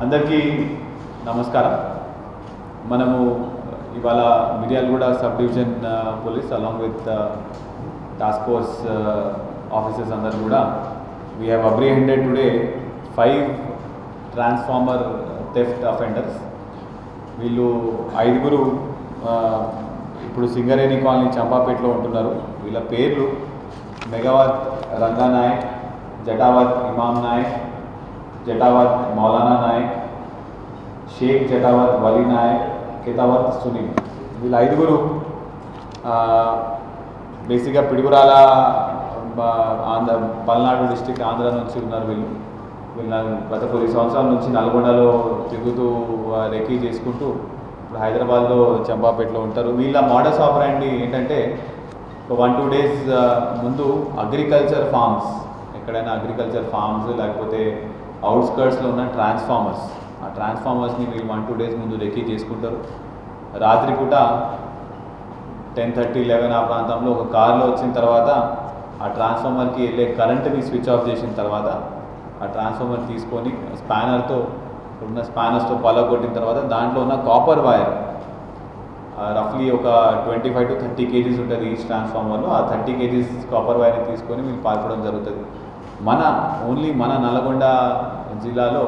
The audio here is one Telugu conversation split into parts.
అందరికీ నమస్కారం. మనము ఇవాళ Miryalaguda sub division police along with task force officers అందరూ కూడా we have apprehended today 5 transformer theft offenders. వీళ్ళు 5గురు ఇప్పుడు సింగరేణి కాలనీ చంపాపేటలో ఉంటున్నారు. వీళ్ళ పేర్లు మెగావత్ రంగా నాయక్, జటావత్ ఇమామ్ నాయక్, జటావత్ మౌలానా నాయక్, షేక్ జటావత్ వలీ నాయక్, కితావత్ సునీల్. వీళ్ళ 5గురు బేసిక్గా పిడుగురాల పల్నాడు డిస్టిక్ ఆంధ్ర నుంచి ఉన్నారు. వీళ్ళ గత కొన్ని సంవత్సరాల నుంచి నల్గొండలో తిరుగుతూ రెక్కీ చేసుకుంటూ ఇప్పుడు హైదరాబాద్లో చంపాపేటలో ఉంటారు. వీళ్ళ మోడస్ ఆపరాండి ఏంటంటే 1-2 డేస్ ముందు అగ్రికల్చర్ ఫార్మ్స్, ఎక్కడైనా అగ్రికల్చర్ ఫార్మ్స్ లేకపోతే అవుట్స్కర్ట్స్లో ఉన్న ట్రాన్స్ఫార్మర్స్, ఆ ట్రాన్స్ఫార్మర్స్ని వీళ్ళు 1-2 డేస్ ముందు రెక్కీ చేసుకుంటారు. రాత్రిపూట 10:30-11 ఆ ప్రాంతంలో ఒక కార్లో వచ్చిన తర్వాత ఆ ట్రాన్స్ఫార్మర్కి వెళ్ళే కరెంట్ని స్విచ్ ఆఫ్ చేసిన తర్వాత ఆ ట్రాన్స్ఫార్మర్ తీసుకొని స్పానర్స్తో పలగొట్టిన తర్వాత దాంట్లో ఉన్న కాపర్ వైర్ రఫ్లీ ఒక 25-30 kgs ఉంటుంది ఈచ్ ట్రాన్స్ఫార్మర్లో. ఆ 30 kgs కాపర్ వైర్ని తీసుకొని వీళ్ళు పాల్పడం జరుగుతుంది. మన నల్గొండ జిల్లాలో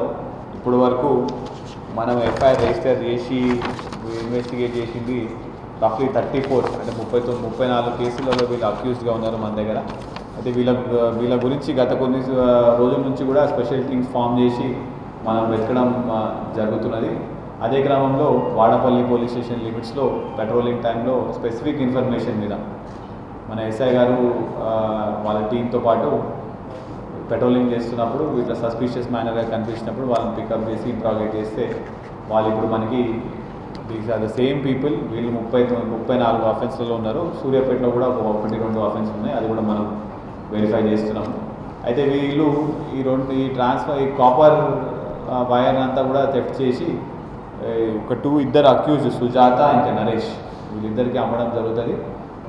ఇప్పటి వరకు మనం ఎఫ్ఐఆర్ రిజిస్టర్ చేసి ఇన్వెస్టిగేట్ చేసింది రఫ్లీ 34, అంటే 34 కేసులలో వీళ్ళు అక్యూజ్డ్గా ఉన్నారు మన దగ్గర. అయితే వీళ్ళ గురించి గత కొన్ని రోజుల నుంచి కూడా స్పెషల్ టీమ్స్ ఫామ్ చేసి మనం వెతకడం జరుగుతున్నది. అదే క్రమంలో వాడపల్లి పోలీస్ స్టేషన్ లిమిట్స్లో పెట్రోలింగ్ టైంలో స్పెసిఫిక్ ఇన్ఫర్మేషన్ మీద మన ఎస్ఐ గారు వాళ్ళ టీంతో పాటు పెట్రోలింగ్ చేస్తున్నప్పుడు వీళ్ళ సస్పిషియస్ మేనర్గా కనిపించినప్పుడు వాళ్ళని పికప్ చేసి ఇంట్రాగేట్ చేస్తే వాళ్ళు ఇప్పుడు మనకి these are the same people. వీళ్ళు 34 అఫెన్స్లలో ఉన్నారు. సూర్యాపేటలో కూడా ఒక 1-2 అఫెన్స్ ఉన్నాయి, అది కూడా మనం వెరిఫై చేస్తున్నాము. అయితే వీళ్ళు ఈ కాపర్ వైర్ అంతా కూడా థెఫ్ట్ చేసి ఇద్దరు అక్యూజ్డ్ సుజాత ఇంకా నరేష్, వీళ్ళిద్దరికి అమ్మడం జరుగుతుంది.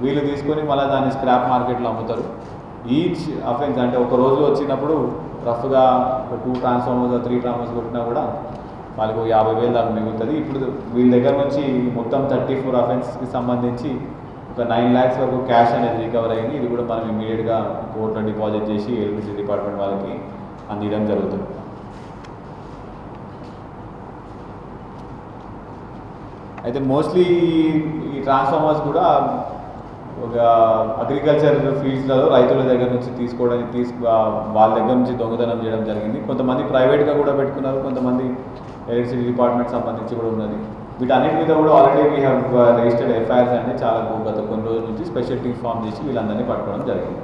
వీళ్ళు తీసుకొని మళ్ళీ దాన్ని స్క్రాప్ మార్కెట్లో అమ్ముతారు. ఈచ్ అఫెన్స్ అంటే ఒక రోజు వచ్చినప్పుడు రఫ్గా 2 ట్రాన్స్ఫార్మర్స్ 3 ట్రాన్స్ఫార్మర్స్ కొట్టినా కూడా వాళ్ళకు 50,000 దాకా మిగులుతుంది. ఇప్పుడు వీళ్ళ దగ్గర నుంచి మొత్తం 34 అఫెన్స్కి సంబంధించి ఒక 9 lakhs వరకు క్యాష్ అనేది రికవర్ అయింది. ఇది కూడా మనం ఇమీడియట్గా కోర్టులో డిపాజిట్ చేసి ఎలక్ట్రిసిటీ డిపార్ట్మెంట్ వాళ్ళకి అందించడం జరుగుతుంది. అయితే మోస్ట్లీ ఈ ట్రాన్స్ఫార్మర్స్ కూడా ఒక అగ్రికల్చర్ ఫీల్డ్స్లలో రైతుల దగ్గర నుంచి వాళ్ళ దగ్గర నుంచి దొంగతనం చేయడం జరిగింది. కొంతమంది ప్రైవేట్గా కూడా పెట్టుకున్నారు, కొంతమంది ఎలక్ట్రిసిటీ డిపార్ట్మెంట్ సంబంధించి కూడా ఉన్నది. వీటన్నిటి మీద కూడా already we have registered FIRs అంటే చాలా గత కొన్ని రోజుల నుంచి స్పెషల్ టీమ్స్ ఫామ్ చేసి వీళ్ళందరినీ పట్టుకోవడం జరిగింది.